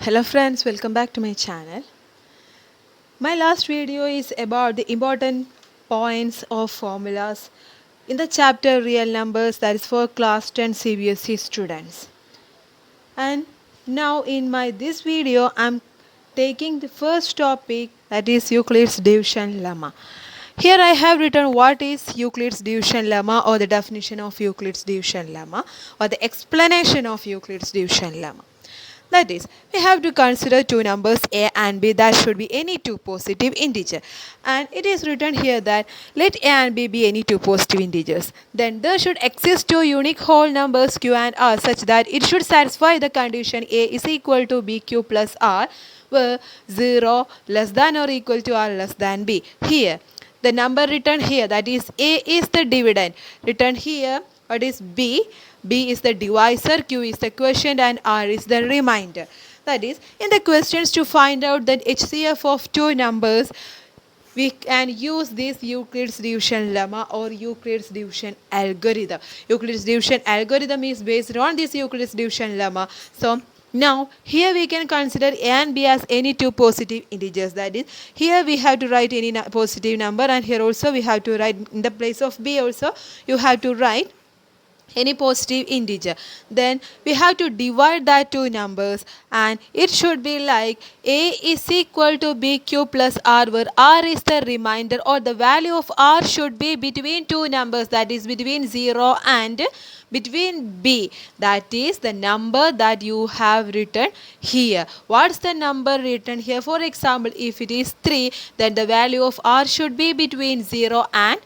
Hello friends, welcome back to my channel. My last video is about the important points of formulas in the chapter real numbers, that is for class 10 CBSE students. And now in my this video I'm taking the first topic, that is Euclid's division lemma. Here I have written what is Euclid's division lemma, or the definition of Euclid's division lemma, or the explanation of Euclid's division lemma. That is, we have to consider two numbers a and b that should be any two positive integer. And it is written here that let a and b be any two positive integers. Then there should exist two unique whole numbers q and r such that it should satisfy the condition a is equal to bq plus r, where 0 less than or equal to r less than b. Here, the number written here, that is a is the dividend. Written here, what is b? B is the divisor, Q is the quotient, and R is the remainder. That is, in the questions to find out the HCF of two numbers, we can use this Euclid's division lemma or Euclid's division algorithm. Euclid's division algorithm is based on this Euclid's division lemma. So now here we can consider a and b as any two positive integers. That is, here we have to write any positive number, and here also we have to write in the place of b also you have to write any positive integer. Then we have to divide that two numbers, and it should be like a is equal to bq plus r, where r is the remainder, or the value of r should be between two numbers, that is between 0 and between b, that is the number that you have written here. What's the number written here? For example, if it is 3, then the value of r should be between 0 and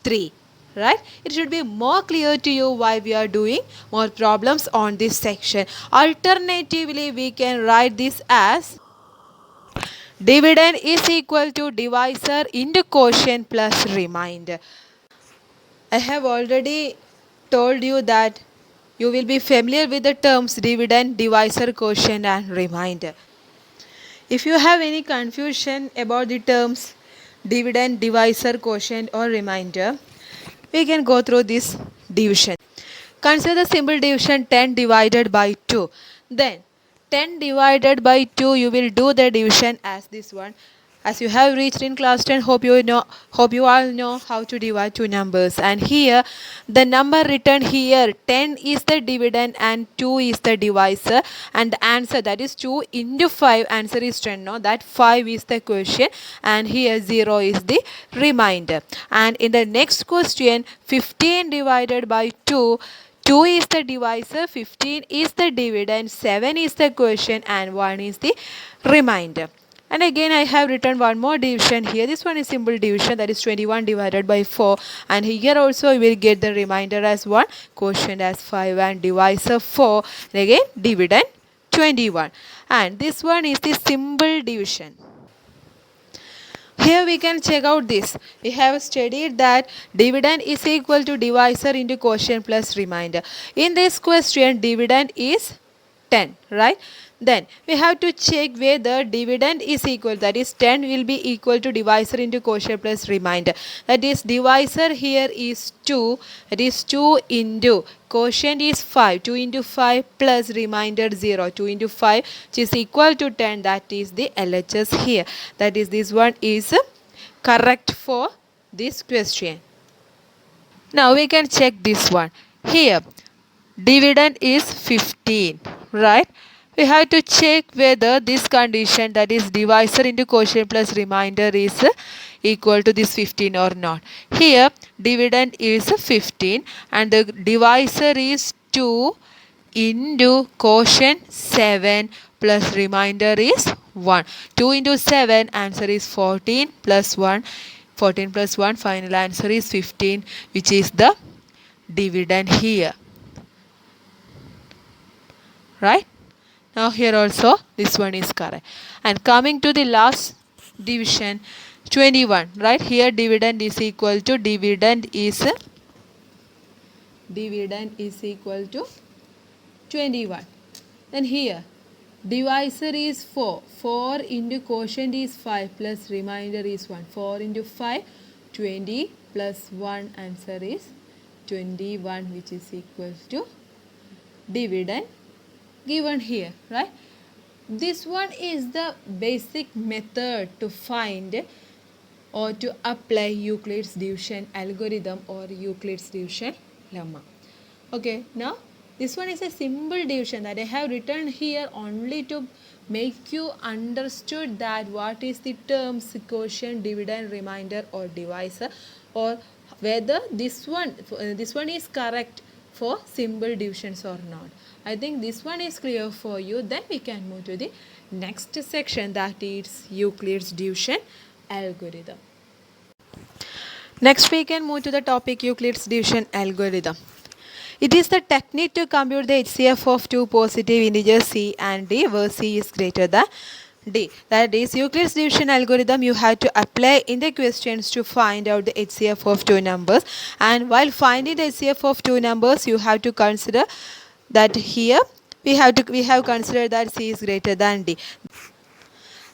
3. Right? It should be more clear to you why we are doing more problems on this section. Alternatively, we can write this as dividend is equal to divisor into quotient plus remainder. I have already told you that you will be familiar with the terms dividend, divisor, quotient and remainder. If you have any confusion about the terms dividend, divisor, quotient or remainder, we can go through this division. Consider the simple division 10 divided by 2. Then 10 divided by 2, you will do the division as this one. As you have reached in class 10, hope you all know how to divide two numbers. And here the number written here, 10 is the dividend and 2 is the divisor, and the answer, that is 2 into 5, answer is 10. No, that 5 is the quotient, and here 0 is the remainder. And in the next question, 15 divided by 2, 2 is the divisor, 15 is the dividend, 7 is the quotient and 1 is the remainder. And again I have written one more division here. This one is simple division, that is 21 divided by 4, and here also you will get the remainder as 1, quotient as 5 and divisor 4, and again dividend 21. And this one is the simple division. Here we can check out this. We have studied that dividend is equal to divisor into quotient plus remainder. In this question, dividend is 10, right? Then we have to check whether dividend is equal, that is 10 will be equal to divisor into quotient plus remainder. That is, divisor here is 2, that is 2 into quotient is 5, 2 into 5 plus remainder 0, 2 into 5 which is equal to 10, that is the LHS here. That is, this one is correct for this question. Now we can check this one. Here dividend is 15, right? We have to check whether this condition, that is divisor into quotient plus remainder, is equal to this 15 or not. Here dividend is 15 and the divisor is 2 into quotient 7 plus remainder is 1. 2 into 7, answer is 14 plus 1. 14 plus 1, final answer is 15, which is the dividend here. Right? Now here also this one is correct. And coming to the last division, 21, right? Here dividend is equal to dividend is equal to 21. Then here divisor is 4. 4 into quotient is 5 plus remainder is 1. 4 into 5, 20 plus 1, answer is 21, which is equal to dividend given here, right? This one is the basic method to find or to apply Euclid's division algorithm or Euclid's division lemma. Okay, now this one is a simple division that I have written here only to make you understood that what is the terms quotient, dividend, remainder or divisor, or whether this one is correct for simple divisions or not. I think this one is clear for you. Then we can move to the next section, that is Euclid's division algorithm. Next we can move to the topic Euclid's division algorithm. It is the technique to compute the HCF of two positive integers c and d where c is greater than d. That is Euclid's division algorithm you have to apply in the questions to find out the HCF of two numbers, and while finding the HCF of two numbers you have to consider that here we have considered that c is greater than d.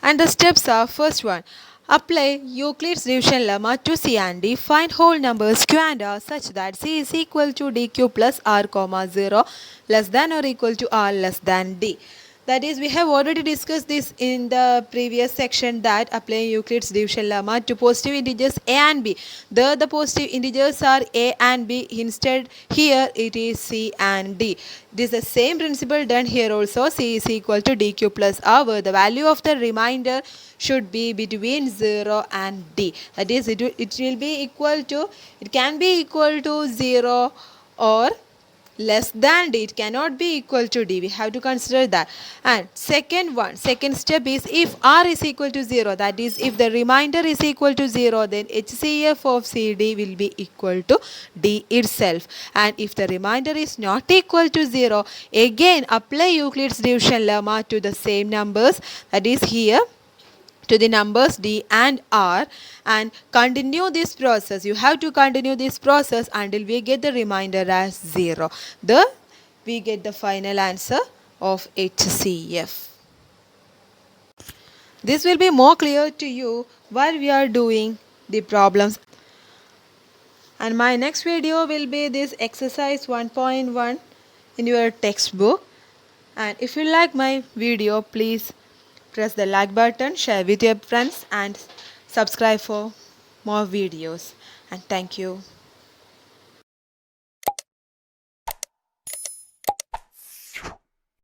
And the steps are: first one, apply Euclid's division lemma to C and D. Find whole numbers Q and R such that C is equal to DQ plus R, 0 less than or equal to R less than D. That is, we have already discussed this in the previous section, that applying Euclid's division lemma to positive integers a and b. There the positive integers are a and b. Instead here it is c and d. It is the same principle done here also. C is equal to dq plus r, where the value of the remainder should be between 0 and d. That is, it will be equal to, it can be equal to 0 or less than d. It cannot be equal to d. We have to consider that. And second step is, if r is equal to 0, that is if the remainder is equal to 0, then HCF of CD will be equal to d itself. And if the remainder is not equal to 0, again apply Euclid's division lemma to the same numbers, that is here to the numbers d and r, and continue this process. You have to continue this process until we get the remainder as 0. Then we get the final answer of HCF. This will be more clear to you while we are doing the problems. And my next video will be this exercise 1.1 in your textbook. And if you like my video, please press the like button, share with your friends, and subscribe for more videos. And thank you.